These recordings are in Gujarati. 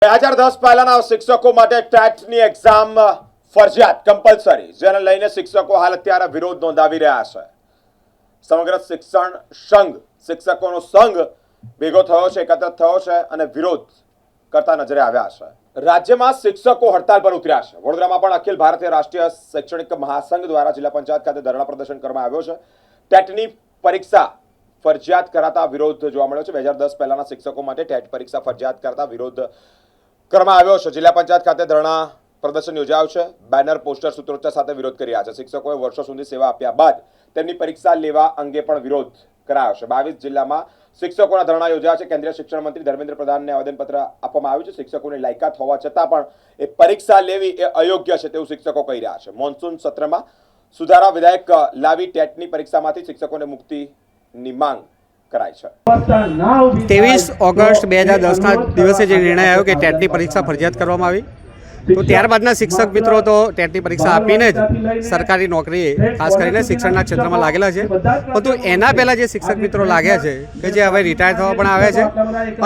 2010 પહેલાના શિક્ષકો માટે ટેટની એક્ઝામ ફરજિયાત કમ્પલસરી, જેને લઈને શિક્ષકો હાલ અત્યારે વિરોધ નોંધાવી રહ્યા છે. સમગ્ર શિક્ષણ સંઘ, શિક્ષકોનો સંઘ ભેગો થયો છે, એકત્રિત થયો છે અને વિરોધ કરતા નજરે આવ્યા છે. રાજ્યમાં શિક્ષકો હડતાલ પર ઉતર્યા છે. વડોદરામાં પણ અખિલ ભારતીય રાષ્ટ્રીય શૈક્ષણિક મહાસંઘ દ્વારા જિલ્લા પંચાયત ખાતે ધરણા પ્રદર્શન કરવામાં આવ્યો છે. ટેટની પરીક્ષા ફરજિયાત કરાતા વિરોધ જોવા મળ્યો છે. 2010 પહેલાના શિક્ષકો માટે ટેટ પરીક્ષા ફરજિયાત કરતા વિરોધ કરવામાં આવ્યો છે. જિલ્લા પંચાયત ખાતે ધરણા પ્રદર્શન યોજાયું છે. બેનર, પોસ્ટર, સૂત્રોચ્ચાર સાથે વિરોધ કરી રહ્યા છે. શિક્ષકોએ વર્ષો સુધી સેવા આપ્યા બાદ તેમની પરીક્ષા લેવા અંગે પણ વિરોધ કરાયો છે. 22 જિલ્લામાં શિક્ષકોના ધરણા યોજાયા છે. કેન્દ્રીય શિક્ષણ મંત્રી ધર્મેન્દ્ર પ્રધાનને આવેદનપત્ર આપવામાં આવ્યું છે. શિક્ષકોની લાયકાત હોવા છતાં પણ એ પરીક્ષા લેવી એ અયોગ્ય છે તેવું શિક્ષકો કહી રહ્યા છે. મોન્સૂન સત્રમાં સુધારા વિધેયક લાવી ટેટની પરીક્ષામાંથી શિક્ષકોને મુક્તિની માંગ કરાઈ છે. 23 ઓગસ્ટ 2010ના દિવસે જે નિર્ણય આવ્યો કે ટેટની પરીક્ષા ફરજિયાત કરવામાં આવી, તો ત્યારબાદના શિક્ષક મિત્રો તો ટેટની પરીક્ષા આપીને જ સરકારી નોકરી, ખાસ કરીને શિક્ષણના ક્ષેત્રમાં લાગેલા છે. પરંતુ એના પહેલાં જે શિક્ષક મિત્રો લાગ્યા છે કે જે હવે રિટાયર થવા પણ આવ્યા છે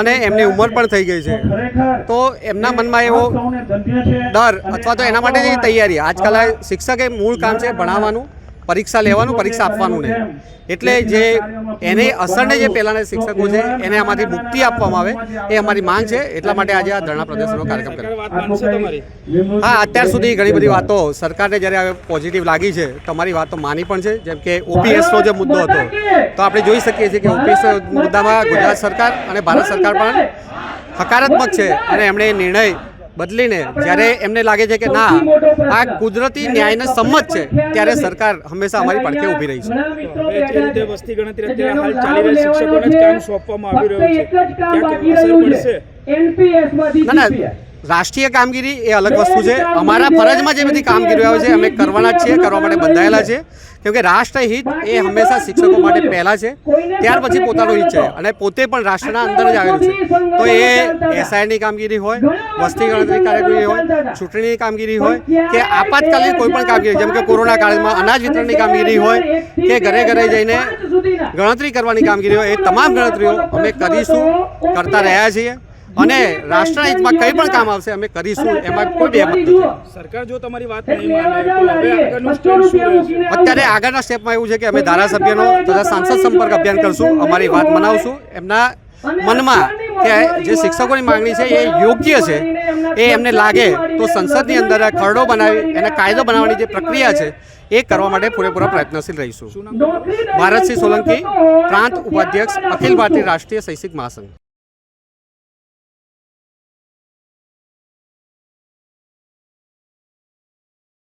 અને એમની ઉંમર પણ થઈ ગઈ છે, તો એમના મનમાં એવો ડર અથવા તો એના માટે જે તૈયારી, આજકાલ શિક્ષકે મૂળ કામ છે ભણાવવાનું, પરીક્ષા લેવાનું, પરીક્ષા આપવાનું નહીં. એટલે જે એને અસરને જે પહેલાંના શિક્ષકો છે એને આમાંથી મુક્તિ આપવામાં આવે એ અમારી માંગ છે. એટલા માટે આજે આ ધરણા પ્રદર્શનનો કાર્યક્રમ કર્યો. હા, અત્યાર સુધી ઘણી બધી વાતો સરકારને જ્યારે હવે પોઝિટિવ લાગી છે, તમારી વાતો માની પણ છે. જેમ કે ઓપીએસનો જે મુદ્દો હતો, તો આપણે જોઈ શકીએ છીએ કે ઓપીએસ મુદ્દામાં ગુજરાત સરકાર અને ભારત સરકાર પણ હકારાત્મક છે અને એમણે નિર્ણય બદલીને જ્યારે એમને લાગે છે કે ના, આ કુદરતી ન્યાયને સંમત છે, ત્યારે સરકાર હંમેશા અમારી પડખે ઊભી રહી છે. જે રીતે વસ્તી ગણતરી અત્યારે હાલ ચાલી રહી, શિક્ષકોને જ કામ સોંપવામાં આવી રહ્યું છે, ક્યાં અસર પડશે? ના, રાષ્ટ્રીય કામગીરી એ અલગ વસ્તુ છે. અમારા ફરજમાં જે બધી કામગીરીઓ આવે છે અમે કરવાના જ છીએ, કરવા માટે બંધાયેલા છે. કેમ કે રાષ્ટ્રહિત એ હંમેશા શિક્ષકો માટે પહેલાં છે, ત્યાર પછી પોતાનું હિત છે અને પોતે પણ રાષ્ટ્રના અંદર જ આવેલું છે. તો એ એસઆઈની કામગીરી હોય, વસ્તી ગણતરી કામગીરી હોય, ચૂંટણીની કામગીરી હોય કે આપાતકાલીન કોઈ પણ કામગીરી, જેમ કે કોરોના કાળમાં અનાજ વિતરણની કામગીરી હોય કે ઘરે ઘરે જઈને ગણતરી કરવાની કામગીરી હોય, એ તમામ ગણતરીઓ અમે કરીશું, કરતા રહ્યા છીએ અને રાષ્ટ્રના હિતમાં કંઈ પણ કામ આવશે અમે કરીશું, એમાં કોઈ બેમત નથી. સરકાર જો તમારી વાત નહીં માને તો હવે આગળનું સ્ટેપ શું રહેશે? અત્યારે આગળના સ્ટેપમાં એવું છે કે અમે ધારાસભ્યનો તથા સાંસદ સંપર્ક અભિયાન કરશું, અમારી વાત મનાવશું. એમના મનમાં કે જે શિક્ષકોની માંગણી છે એ યોગ્ય છે એ એમને લાગે તો સંસદની અંદર ખરડો બનાવી એને કાયદો બનાવવાની જે પ્રક્રિયા છે એ કરવા માટે પૂરેપૂરા પ્રયત્નશીલ રહીશું. ભારતસિંહ સોલંકી, પ્રાંત ઉપાધ્યક્ષ, અખિલ ભારતીય રાષ્ટ્રીય શૈક્ષિક મહાસંઘ.